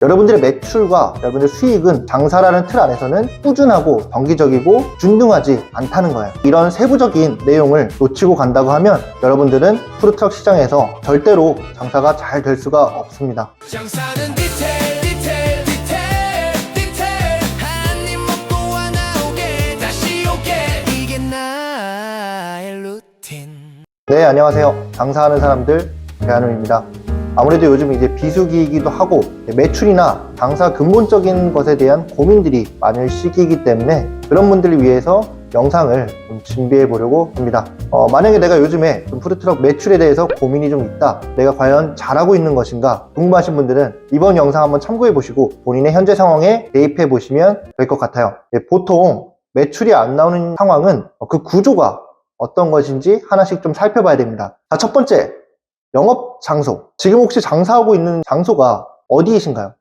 여러분들의 매출과 여러분들의 수익은 장사라는 틀 안에서는 꾸준하고 정기적이고 균등하지 않다는 거예요. 이런 세부적인 내용을 놓치고 간다고 하면 여러분들은 푸드트럭 시장에서 절대로 장사가 잘 될 수가 없습니다. 장사는 디테일 한 입 먹고 와 나오게 다시 오게 이게 나의 루틴. 네, 안녕하세요. 장사하는 사람들 배한우입니다. 아무래도 요즘 이제 비수기이기도 하고 매출이나 장사 근본적인 것에 대한 고민들이 많을 시기이기 때문에 그런 분들을 위해서 영상을 좀 준비해 보려고 합니다. 만약에 내가 요즘에 좀 푸드트럭 매출에 대해서 고민이 좀 있다, 내가 과연 잘하고 있는 것인가 궁금하신 분들은 이번 영상 한번 참고해 보시고 본인의 현재 상황에 대입해 보시면 될 것 같아요. 보통 매출이 안 나오는 상황은 그 구조가 어떤 것인지 하나씩 좀 살펴봐야 됩니다. 자, 첫 번째, 영업 장소. 지금 혹시 장사하고 있는 장소가 어디이신가요?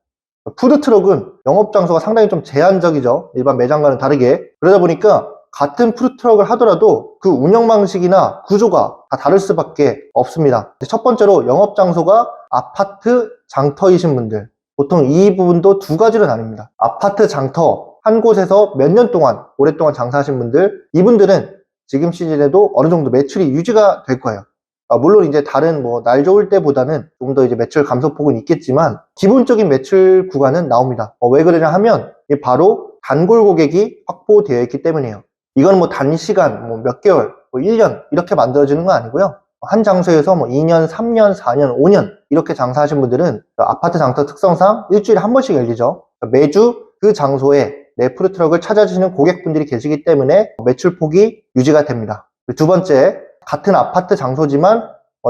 푸드트럭은 영업 장소가 상당히 좀 제한적이죠. 일반 매장과는 다르게. 그러다 보니까 같은 푸드트럭을 하더라도 그 운영 방식이나 구조가 다 다를 수밖에 없습니다. 첫 번째로 영업 장소가 아파트 장터이신 분들. 보통 이 부분도 두 가지로 나뉩니다. 아파트 장터, 한 곳에서 몇 년 동안, 오랫동안 장사하신 분들, 이분들은 지금 시즌에도 어느 정도 매출이 유지가 될 거예요. 물론 이제 다른 날 좋을 때보다는 좀 더 이제 매출 감소폭은 있겠지만 기본적인 매출 구간은 나옵니다. 왜 그러냐 하면 바로 단골 고객이 확보되어 있기 때문이에요. 이건 단시간 몇 개월, 1년 이렇게 만들어지는 건 아니고요. 한 장소에서 2년, 3년, 4년, 5년 이렇게 장사하신 분들은 아파트 장터 특성상 일주일에 한 번씩 열리죠. 매주 그 장소에 내 푸드트럭을 찾아주시는 고객분들이 계시기 때문에 매출폭이 유지가 됩니다. 두 번째, 같은 아파트 장소지만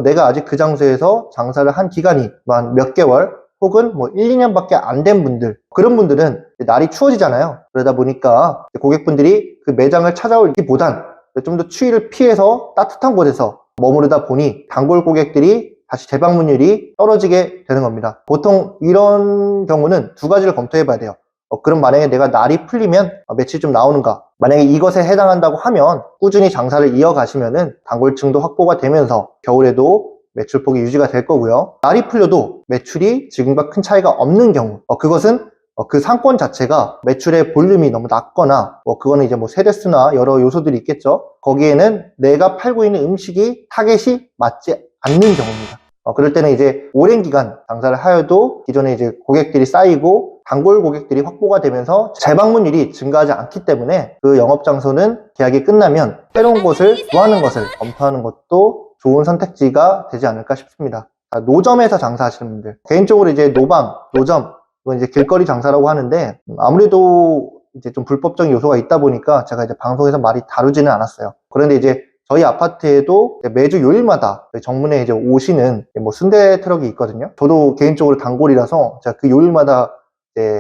내가 아직 그 장소에서 장사를 한 기간이 몇 개월 혹은 1, 2년밖에 안 된 분들, 그런 분들은 날이 추워지잖아요. 그러다 보니까 고객분들이 그 매장을 찾아오기보단 좀 더 추위를 피해서 따뜻한 곳에서 머무르다 보니 단골 고객들이 다시 재방문율이 떨어지게 되는 겁니다. 보통 이런 경우는 두 가지를 검토해 봐야 돼요. 그럼 만약에 내가 날이 풀리면 매출이 좀 나오는가? 만약에 이것에 해당한다고 하면 꾸준히 장사를 이어가시면은 단골층도 확보가 되면서 겨울에도 매출폭이 유지가 될 거고요. 날이 풀려도 매출이 지금과 큰 차이가 없는 경우, 그것은 그 상권 자체가 매출의 볼륨이 너무 낮거나 그거는 이제 세대수나 여러 요소들이 있겠죠. 거기에는 내가 팔고 있는 음식이 타겟이 맞지 않는 경우입니다. 그럴 때는 이제 오랜 기간 장사를 하여도 기존에 이제 고객들이 쌓이고 단골 고객들이 확보가 되면서 재방문율이 증가하지 않기 때문에 그 영업 장소는 계약이 끝나면 새로운 곳을 구하는 것을 검토하는 것도 좋은 선택지가 되지 않을까 싶습니다. 노점에서 장사하시는 분들, 개인적으로 이제 노점, 이건 이제 길거리 장사라고 하는데 아무래도 이제 좀 불법적인 요소가 있다 보니까 제가 이제 방송에서 많이 다루지는 않았어요. 그런데 이제 저희 아파트에도 매주 요일마다 정문에 이제 오시는 순대 트럭이 있거든요. 저도 개인적으로 단골이라서 제가 그 요일마다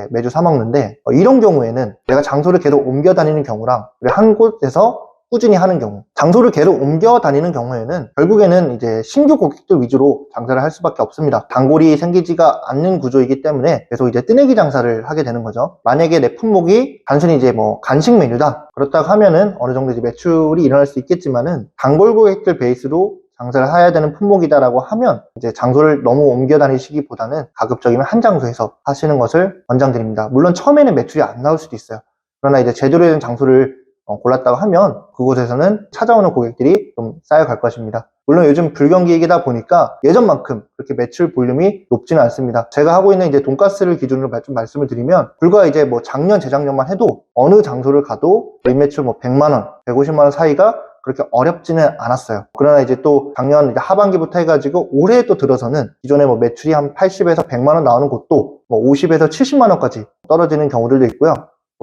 매주 사 먹는데 이런 경우에는 내가 장소를 계속 옮겨 다니는 경우랑 한 곳에서 꾸준히 하는 경우, 장소를 계속 옮겨 다니는 경우에는 결국에는 이제 신규 고객들 위주로 장사를 할 수밖에 없습니다. 단골이 생기지가 않는 구조이기 때문에 계속 이제 뜨내기 장사를 하게 되는 거죠. 만약에 내 품목이 단순히 이제 간식 메뉴다, 그렇다고 하면은 어느 정도 이제 매출이 일어날 수 있겠지만은 단골 고객들 베이스로 장사를 해야 되는 품목이다라고 하면 이제 장소를 너무 옮겨 다니시기보다는 가급적이면 한 장소에서 하시는 것을 권장드립니다. 물론 처음에는 매출이 안 나올 수도 있어요. 그러나 이제 제대로 된 장소를 골랐다고 하면 그곳에서는 찾아오는 고객들이 좀 쌓여갈 것입니다. 물론 요즘 불경기이다 보니까 예전만큼 그렇게 매출 볼륨이 높지는 않습니다. 제가 하고 있는 이제 돈가스를 기준으로 좀 말씀을 드리면 불과 이제 작년, 재작년만 해도 어느 장소를 가도 매출 100만원, 150만원 사이가 그렇게 어렵지는 않았어요. 그러나 이제 또 작년 하반기부터 해가지고 올해 또 들어서는 기존에 매출이 한 80에서 100만원 나오는 곳도 50에서 70만원까지 떨어지는 경우들도 있고요.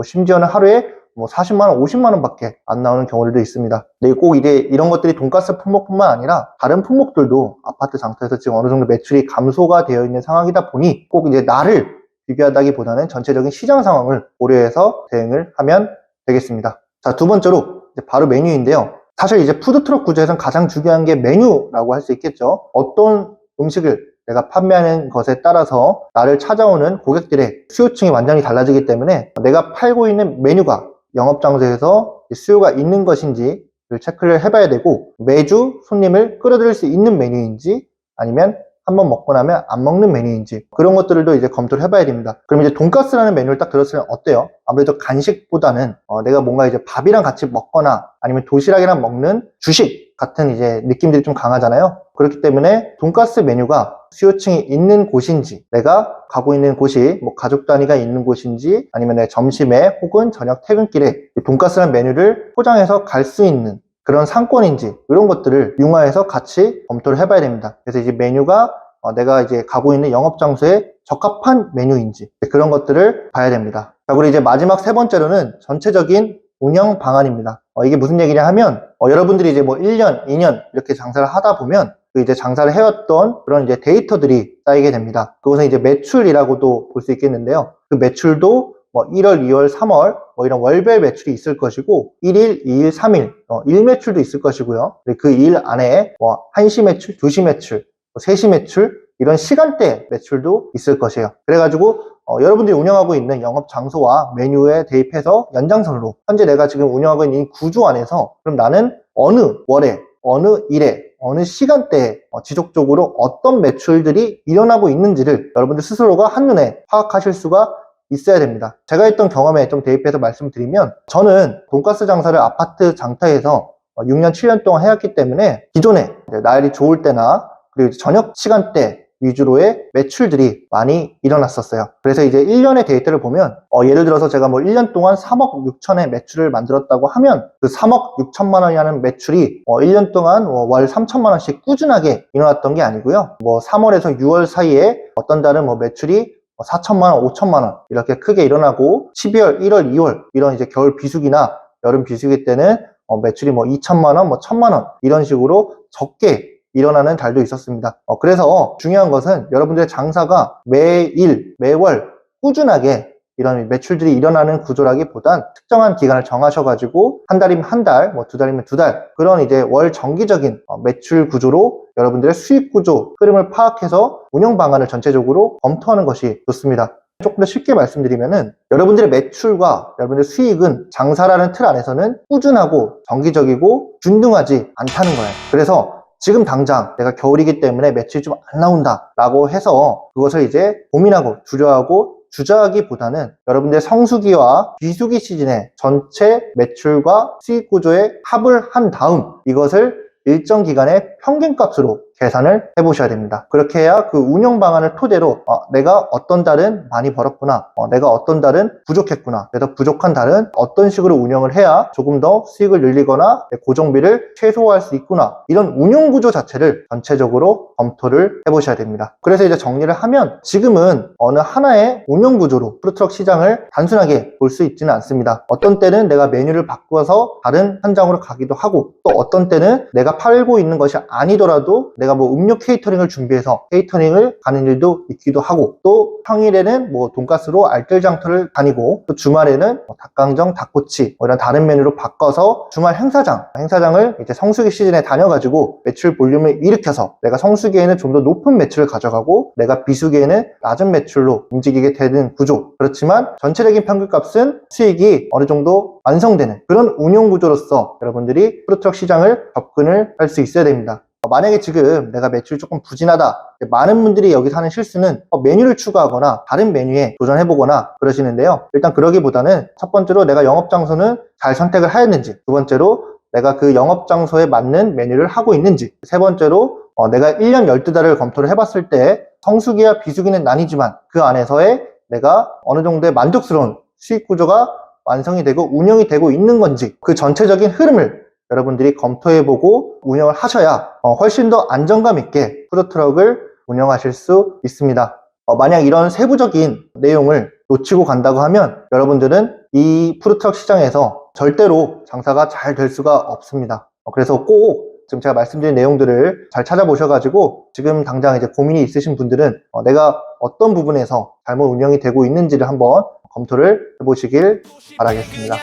심지어는 하루에 40만원, 50만원 밖에 안 나오는 경우들도 있습니다. 근데 꼭 이제 이런 것들이 돈가스 품목뿐만 아니라 다른 품목들도 아파트 장터에서 지금 어느 정도 매출이 감소가 되어 있는 상황이다 보니 꼭 이제 나를 비교하다기보다는 전체적인 시장 상황을 고려해서 대응을 하면 되겠습니다. 자, 두 번째로 이제 바로 메뉴인데요. 사실 이제 푸드트럭 구조에서는 가장 중요한 게 메뉴라고 할 수 있겠죠. 어떤 음식을 내가 판매하는 것에 따라서 나를 찾아오는 고객들의 수요층이 완전히 달라지기 때문에 내가 팔고 있는 메뉴가 영업장소에서 수요가 있는 것인지를 체크를 해봐야 되고 매주 손님을 끌어들일 수 있는 메뉴인지 아니면 한번 먹고 나면 안 먹는 메뉴인지 그런 것들도 이제 검토를 해봐야 됩니다. 그럼 이제 돈가스라는 메뉴를 딱 들었을 때 어때요? 아무래도 간식보다는 내가 뭔가 이제 밥이랑 같이 먹거나 아니면 도시락이랑 먹는 주식 같은 이제 느낌들이 좀 강하잖아요. 그렇기 때문에 돈가스 메뉴가 수요층이 있는 곳인지, 내가 가고 있는 곳이 뭐 가족 단위가 있는 곳인지, 아니면 내 점심에 혹은 저녁 퇴근길에 돈가스라는 메뉴를 포장해서 갈 수 있는 그런 상권인지 이런 것들을 융화해서 같이 검토를 해봐야 됩니다. 그래서 이제 메뉴가 내가 이제 가고 있는 영업 장소에 적합한 메뉴인지 그런 것들을 봐야 됩니다. 자, 그리고 이제 마지막 세 번째로는 전체적인 운영 방안입니다. 이게 무슨 얘기냐 하면 여러분들이 이제 뭐 1년, 2년 이렇게 장사를 하다 보면 그 이제 장사를 해왔던 그런 이제 데이터들이 쌓이게 됩니다. 그것은 이제 매출이라고도 볼 수 있겠는데요. 그 매출도 뭐 1월, 2월, 3월 뭐 이런 월별 매출이 있을 것이고 1일, 2일, 3일 일 매출도 있을 것이고요. 그 일 안에 뭐 1시 매출, 2시 매출, 3시 매출 이런 시간대 매출도 있을 것이에요. 그래가지고 여러분들이 운영하고 있는 영업 장소와 메뉴에 대입해서 연장선으로 현재 내가 지금 운영하고 있는 이 구조 안에서 그럼 나는 어느 월에, 어느 일에, 어느 시간대에 지속적으로 어떤 매출들이 일어나고 있는지를 여러분들 스스로가 한눈에 파악하실 수가 있어야 됩니다. 제가 했던 경험에 좀 대입해서 말씀드리면 저는 돈가스 장사를 아파트 장터에서 6년, 7년 동안 해왔기 때문에 기존에 날이 좋을 때나 그리고 저녁 시간대 위주로의 매출들이 많이 일어났었어요. 그래서 이제 1년의 데이터를 보면 예를 들어서 제가 뭐 1년 동안 3억 6천의 매출을 만들었다고 하면 그 3억 6천만 원이라는 매출이 1년 동안 월 3천만 원씩 꾸준하게 일어났던 게 아니고요. 뭐 3월에서 6월 사이에 어떤 달은 뭐 매출이 4천만 원, 5천만 원 이렇게 크게 일어나고 12월, 1월, 2월 이런 이제 겨울 비수기나 여름 비수기 때는 매출이 뭐 2천만 원, 뭐 1천만 원 이런 식으로 적게 일어나는 달도 있었습니다. 그래서 중요한 것은 여러분들의 장사가 매일, 매월 꾸준하게 이런 매출들이 일어나는 구조라기보단 특정한 기간을 정하셔가지고 한 달이면 한 달, 뭐 두 달이면 두 달 그런 이제 월 정기적인 매출 구조로 여러분들의 수익 구조 흐름을 파악해서 운영 방안을 전체적으로 검토하는 것이 좋습니다. 조금 더 쉽게 말씀드리면은 여러분들의 매출과 여러분들의 수익은 장사라는 틀 안에서는 꾸준하고 정기적이고 균등하지 않다는 거예요. 그래서 지금 당장 내가 겨울이기 때문에 매출이 좀 안 나온다 라고 해서 그것을 이제 고민하고 두려워하고 주저하기보다는 여러분들의 성수기와 비수기 시즌의 전체 매출과 수익 구조에 합을 한 다음 이것을 일정 기간의 평균값으로 계산을 해보셔야 됩니다. 그렇게 해야 그 운영 방안을 토대로 내가 어떤 달은 많이 벌었구나, 내가 어떤 달은 부족했구나, 그래서 부족한 달은 어떤 식으로 운영을 해야 조금 더 수익을 늘리거나 내 고정비를 최소화할 수 있구나, 이런 운영 구조 자체를 전체적으로 검토를 해보셔야 됩니다. 그래서 이제 정리를 하면 지금은 어느 하나의 운영 구조로 푸드트럭 시장을 단순하게 볼 수 있지는 않습니다. 어떤 때는 내가 메뉴를 바꿔서 다른 현장으로 가기도 하고 또 어떤 때는 내가 팔고 있는 것이 아니더라도 내가 뭐 음료 케이터링을 준비해서 케이터링을 가는 일도 있기도 하고 또 평일에는 뭐 돈가스로 알뜰장터를 다니고 또 주말에는 뭐 닭강정, 닭꼬치 뭐 이런 다른 메뉴로 바꿔서 주말 행사장을 이제 성수기 시즌에 다녀가지고 매출 볼륨을 일으켜서 내가 성수기에는 좀 더 높은 매출을 가져가고 내가 비수기에는 낮은 매출로 움직이게 되는 구조. 그렇지만 전체적인 평균값은 수익이 어느 정도 완성되는 그런 운용 구조로서 여러분들이 푸드트럭 시장을 접근을 할 수 있어야 됩니다. 만약에 지금 내가 매출이 조금 부진하다, 많은 분들이 여기서 하는 실수는 메뉴를 추가하거나 다른 메뉴에 도전해보거나 그러시는데요. 일단 그러기보다는 첫 번째로 내가 영업장소는 잘 선택을 하였는지, 두 번째로 내가 그 영업장소에 맞는 메뉴를 하고 있는지, 세 번째로 내가 1년 12달을 검토를 해봤을 때 성수기와 비수기는 나뉘지만 그 안에서의 내가 어느 정도의 만족스러운 수익 구조가 완성이 되고 운영이 되고 있는 건지 그 전체적인 흐름을 여러분들이 검토해보고 운영을 하셔야 훨씬 더 안정감 있게 푸드트럭을 운영하실 수 있습니다. 만약 이런 세부적인 내용을 놓치고 간다고 하면 여러분들은 이 푸드트럭 시장에서 절대로 장사가 잘 될 수가 없습니다. 그래서 꼭 지금 제가 말씀드린 내용들을 잘 찾아보셔가지고 지금 당장 이제 고민이 있으신 분들은 내가 어떤 부분에서 잘못 운영이 되고 있는지를 한번 검토를 해보시길 바라겠습니다.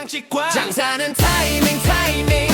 장사는 타이밍